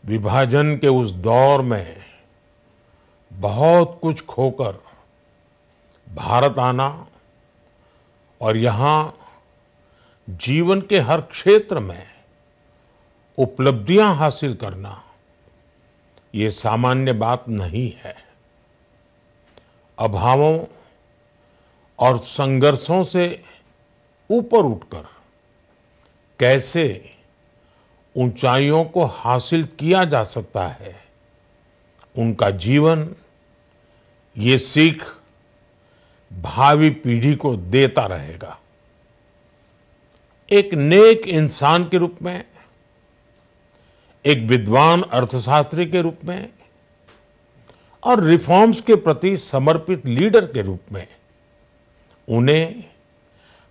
विभाजन के उस दौर में बहुत कुछ खोकर भारत आना और यहाँ जीवन के हर क्षेत्र में उपलब्धियां हासिल करना, ये सामान्य बात नहीं है। अभावों और संघर्षों से ऊपर उठकर कैसे ऊंचाइयों को हासिल किया जा सकता है, उनका जीवन ये सीख भावी पीढ़ी को देता रहेगा। एक नेक इंसान के रूप में, एक विद्वान अर्थशास्त्री के रूप में और रिफॉर्म्स के प्रति समर्पित लीडर के रूप में उन्हें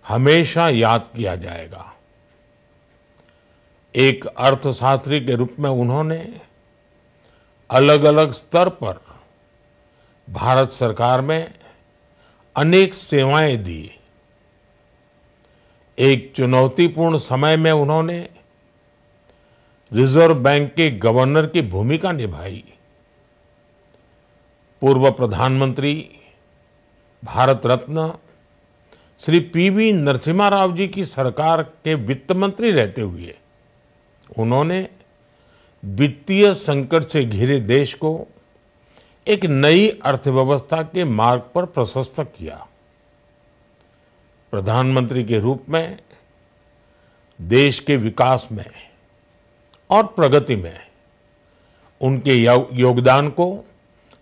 हमेशा याद किया जाएगा। एक अर्थशास्त्री के रूप में उन्होंने अलग अलग स्तर पर भारत सरकार में अनेक सेवाएं दी। एक चुनौतीपूर्ण समय में उन्होंने रिजर्व बैंक के गवर्नर की भूमिका निभाई। पूर्व प्रधानमंत्री भारत रत्न श्री पीवी नरसिम्हा राव जी की सरकार के वित्त मंत्री रहते हुए उन्होंने वित्तीय संकट से घिरे देश को एक नई अर्थव्यवस्था के मार्ग पर प्रशस्त किया। प्रधानमंत्री के रूप में देश के विकास में और प्रगति में उनके योगदान को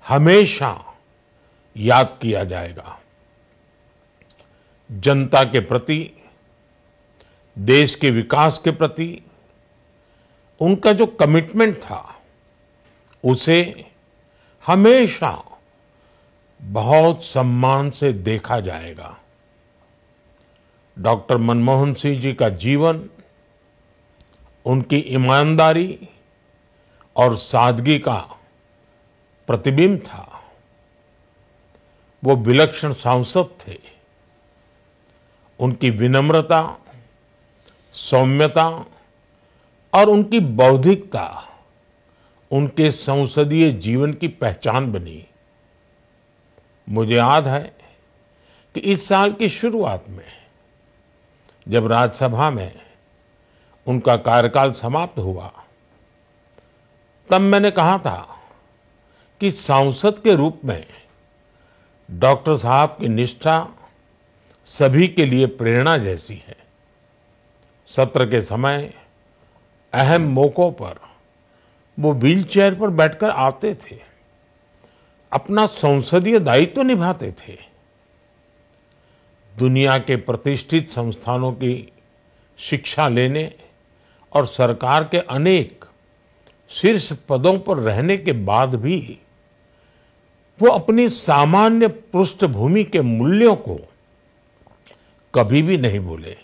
हमेशा याद किया जाएगा। जनता के प्रति, देश के विकास के प्रति उनका जो कमिटमेंट था, उसे हमेशा बहुत सम्मान से देखा जाएगा। डॉक्टर मनमोहन सिंह जी का जीवन उनकी ईमानदारी और सादगी का प्रतिबिंब था। वो विलक्षण सांसद थे। उनकी विनम्रता, सौम्यता और उनकी बौद्धिकता उनके संसदीय जीवन की पहचान बनी। मुझे याद है कि इस साल की शुरुआत में जब राज्यसभा में उनका कार्यकाल समाप्त हुआ, तब मैंने कहा था कि सांसद के रूप में डॉक्टर साहब की निष्ठा सभी के लिए प्रेरणा जैसी है। सत्र के समय अहम मौकों पर वो व्हीलचेयर पर बैठकर आते थे, अपना संसदीय दायित्व निभाते थे। दुनिया के प्रतिष्ठित संस्थानों की शिक्षा लेने और सरकार के अनेक शीर्ष पदों पर रहने के बाद भी वो अपनी सामान्य पृष्ठभूमि के मूल्यों को कभी भी नहीं भूले।